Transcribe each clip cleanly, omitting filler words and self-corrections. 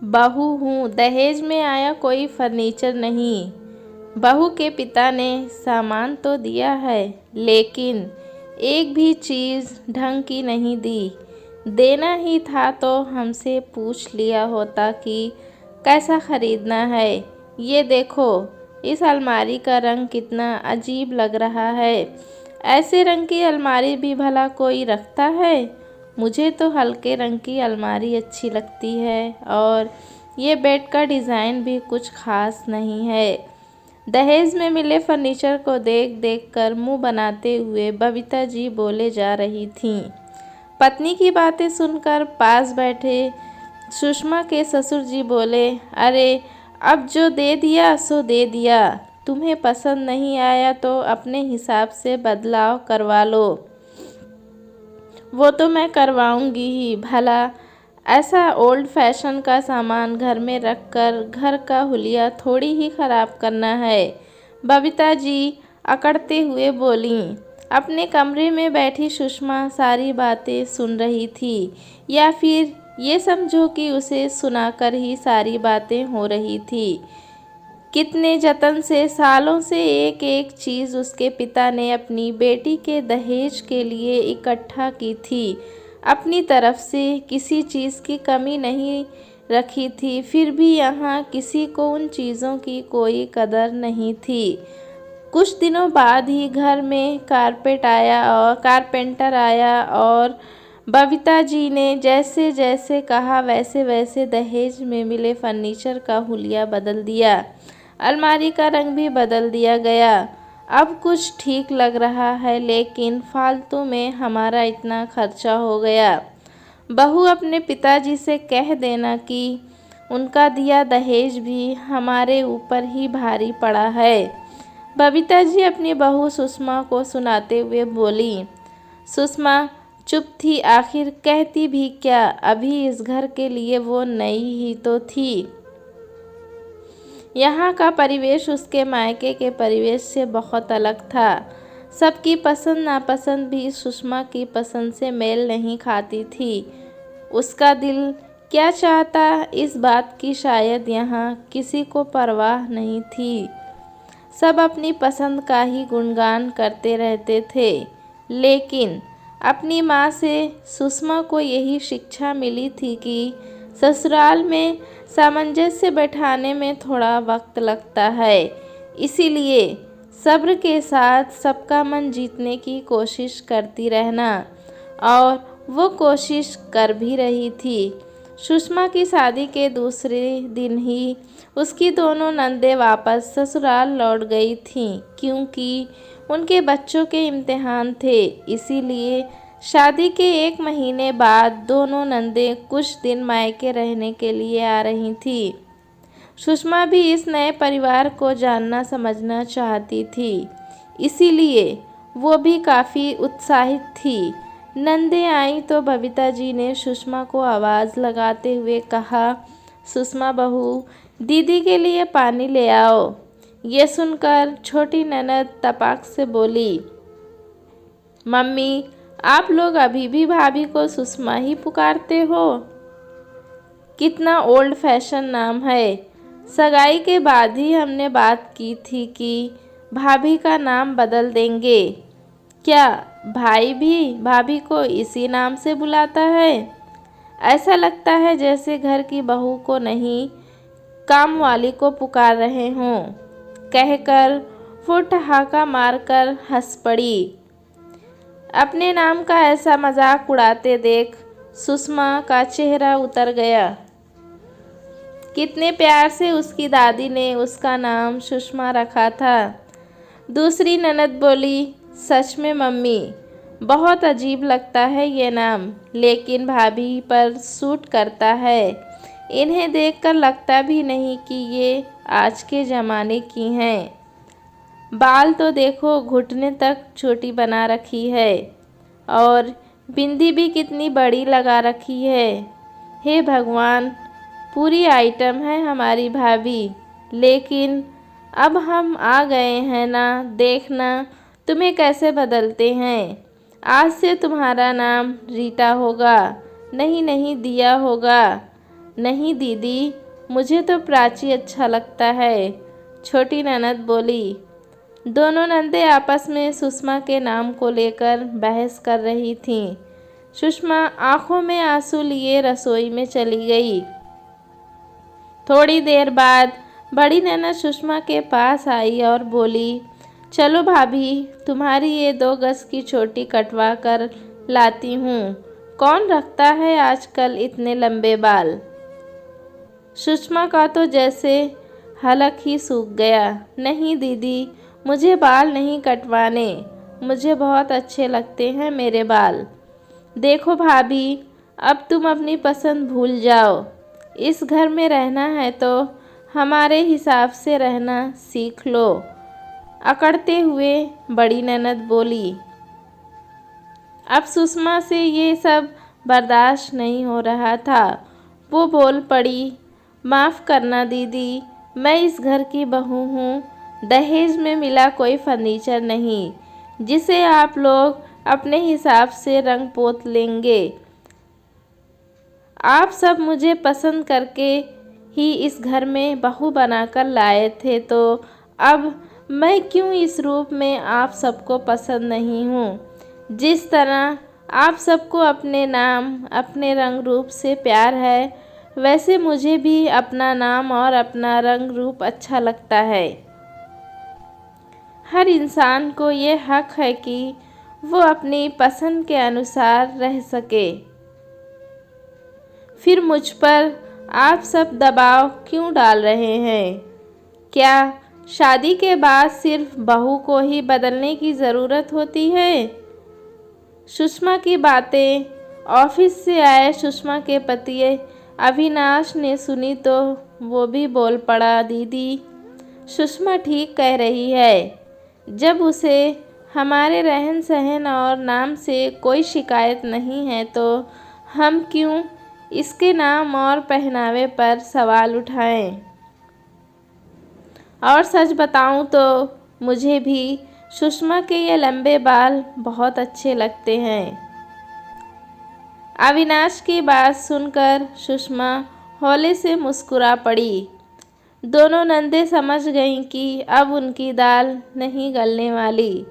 बहू हूँ, दहेज में आया कोई फर्नीचर नहीं। बहू के पिता ने सामान तो दिया है, लेकिन एक भी चीज़ ढंग की नहीं दी। देना ही था तो हमसे पूछ लिया होता कि कैसा ख़रीदना है। ये देखो, इस अलमारी का रंग कितना अजीब लग रहा है। ऐसे रंग की अलमारी भी भला कोई रखता है? मुझे तो हल्के रंग की अलमारी अच्छी लगती है, और ये बेड का डिज़ाइन भी कुछ खास नहीं है। दहेज में मिले फर्नीचर को देख देख कर मुँह बनाते हुए बबीता जी बोले जा रही थीं। पत्नी की बातें सुनकर पास बैठे सुषमा के ससुर जी बोले, अरे अब जो दे दिया सो दे दिया। तुम्हें पसंद नहीं आया तो अपने हिसाब से बदलाव करवा लो। वो तो मैं करवाऊंगी ही, भला ऐसा ओल्ड फैशन का सामान घर में रखकर घर का हुलिया थोड़ी ही ख़राब करना है। बबीता जी अकड़ते हुए बोलीं। अपने कमरे में बैठी सुषमा सारी बातें सुन रही थी, या फिर ये समझो कि उसे सुनाकर ही सारी बातें हो रही थी। कितने जतन से, सालों से एक एक चीज़ उसके पिता ने अपनी बेटी के दहेज के लिए इकट्ठा की थी। अपनी तरफ से किसी चीज़ की कमी नहीं रखी थी, फिर भी यहाँ किसी को उन चीज़ों की कोई कदर नहीं थी। कुछ दिनों बाद ही घर में कारपेंटर आया और बबीता जी ने जैसे जैसे कहा वैसे वैसे दहेज में मिले फर्नीचर का हुलिया बदल दिया। अलमारी का रंग भी बदल दिया गया। अब कुछ ठीक लग रहा है, लेकिन फालतू में हमारा इतना खर्चा हो गया। बहू अपने पिताजी से कह देना कि उनका दिया दहेज भी हमारे ऊपर ही भारी पड़ा है। बबीता जी अपनी बहू सुषमा को सुनाते हुए बोली। सुषमा चुप थी, आखिर कहती भी क्या, अभी इस घर के लिए वो नई ही तो थी। यहाँ का परिवेश उसके मायके के परिवेश से बहुत अलग था। सबकी पसंद नापसंद भी सुषमा की पसंद से मेल नहीं खाती थी। उसका दिल क्या चाहता इस बात की शायद यहाँ किसी को परवाह नहीं थी। सब अपनी पसंद का ही गुणगान करते रहते थे, लेकिन अपनी माँ से सुषमा को यही शिक्षा मिली थी कि ससुराल में सामंजस्य बैठाने में थोड़ा वक्त लगता है। इसीलिए सब्र के साथ सबका मन जीतने की कोशिश करती रहना, और वो कोशिश कर भी रही थी। सुषमा की शादी के दूसरे दिन ही उसकी दोनों नंदें वापस ससुराल लौट गई थीं, क्योंकि उनके बच्चों के इम्तिहान थे। इसीलिए शादी के 1 महीने बाद दोनों नंदें कुछ दिन मायके रहने के लिए आ रही थीं। सुषमा भी इस नए परिवार को जानना समझना चाहती थी, इसीलिए वो भी काफ़ी उत्साहित थी। नंदें आईं तो बबीता जी ने सुषमा को आवाज़ लगाते हुए कहा, सुषमा बहू, दीदी के लिए पानी ले आओ। ये सुनकर छोटी ननद तपाक से बोली, मम्मी, आप लोग अभी भी भाभी को सुषमा ही पुकारते हो? कितना ओल्ड फैशन नाम है। सगाई के बाद ही हमने बात की थी कि भाभी का नाम बदल देंगे। क्या भाई भी भाभी को इसी नाम से बुलाता है? ऐसा लगता है जैसे घर की बहू को नहीं, काम वाली को पुकार रहे हों। कहकर वो ठहाका मारकर हंस पड़ी। अपने नाम का ऐसा मजाक उड़ाते देख सुषमा का चेहरा उतर गया। कितने प्यार से उसकी दादी ने उसका नाम सुषमा रखा था। दूसरी ननद बोली, सच में मम्मी, बहुत अजीब लगता है ये नाम, लेकिन भाभी पर सूट करता है। इन्हें देखकर लगता भी नहीं कि ये आज के ज़माने की हैं। बाल तो देखो, घुटने तक चोटी बना रखी है, और बिंदी भी कितनी बड़ी लगा रखी है। हे भगवान, पूरी आइटम है हमारी भाभी। लेकिन अब हम आ गए हैं ना, देखना तुम्हें कैसे बदलते हैं। आज से तुम्हारा नाम रीटा होगा, नहीं नहीं दिया होगा। नहीं दीदी, मुझे तो प्राची अच्छा लगता है, छोटी ननद बोली। दोनों नंदे आपस में सुषमा के नाम को लेकर बहस कर रही थीं। सुषमा आंखों में आंसू लिए रसोई में चली गई। थोड़ी देर बाद बड़ी ननद सुषमा के पास आई और बोली, चलो भाभी, तुम्हारी ये 2 गज की चोटी कटवा कर लाती हूँ। कौन रखता है आजकल इतने लंबे बाल। सुषमा का तो जैसे हलक ही सूख गया। नहीं दीदी, मुझे बाल नहीं कटवाने, मुझे बहुत अच्छे लगते हैं मेरे बाल। देखो भाभी, अब तुम अपनी पसंद भूल जाओ। इस घर में रहना है तो हमारे हिसाब से रहना सीख लो, अकड़ते हुए बड़ी ननद बोली। अब सुषमा से ये सब बर्दाश्त नहीं हो रहा था। वो बोल पड़ी, माफ़ करना दीदी, मैं इस घर की बहू हूँ। दहेज में मिला कोई फर्नीचर नहीं जिसे आप लोग अपने हिसाब से रंग पोत लेंगे। आप सब मुझे पसंद करके ही इस घर में बहू बनाकर लाए थे, तो अब मैं क्यों इस रूप में आप सबको पसंद नहीं हूँ। जिस तरह आप सबको अपने नाम, अपने रंग रूप से प्यार है, वैसे मुझे भी अपना नाम और अपना रंग रूप अच्छा लगता है। हर इंसान को ये हक है कि वो अपनी पसंद के अनुसार रह सके। फिर मुझ पर आप सब दबाव क्यों डाल रहे हैं। क्या शादी के बाद सिर्फ बहू को ही बदलने की ज़रूरत होती है। सुषमा की बातें ऑफिस से आए सुषमा के पति अविनाश ने सुनी तो वो भी बोल पड़ा, दीदी, सुषमा ठीक कह रही है। जब उसे हमारे रहन सहन और नाम से कोई शिकायत नहीं है तो हम क्यों इसके नाम और पहनावे पर सवाल उठाएं। और सच बताऊं तो मुझे भी सुषमा के ये लंबे बाल बहुत अच्छे लगते हैं। अविनाश की बात सुनकर सुषमा हौले से मुस्कुरा पड़ी। दोनों नंदे समझ गईं कि अब उनकी दाल नहीं गलने वाली।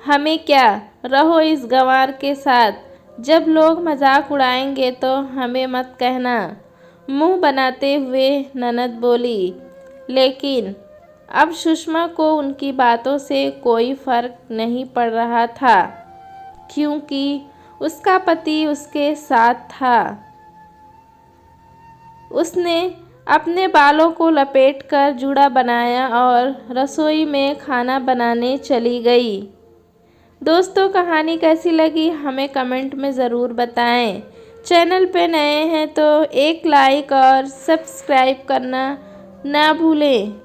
हमें क्या, रहो इस गंवार के साथ। जब लोग मजाक उड़ाएंगे तो हमें मत कहना, मुंह बनाते हुए ननद बोली। लेकिन अब सुषमा को उनकी बातों से कोई फर्क नहीं पड़ रहा था, क्योंकि उसका पति उसके साथ था। उसने अपने बालों को लपेटकर जूड़ा बनाया और रसोई में खाना बनाने चली गई। दोस्तों, कहानी कैसी लगी हमें कमेंट में ज़रूर बताएं। चैनल पे नए हैं तो एक लाइक और सब्सक्राइब करना ना भूलें।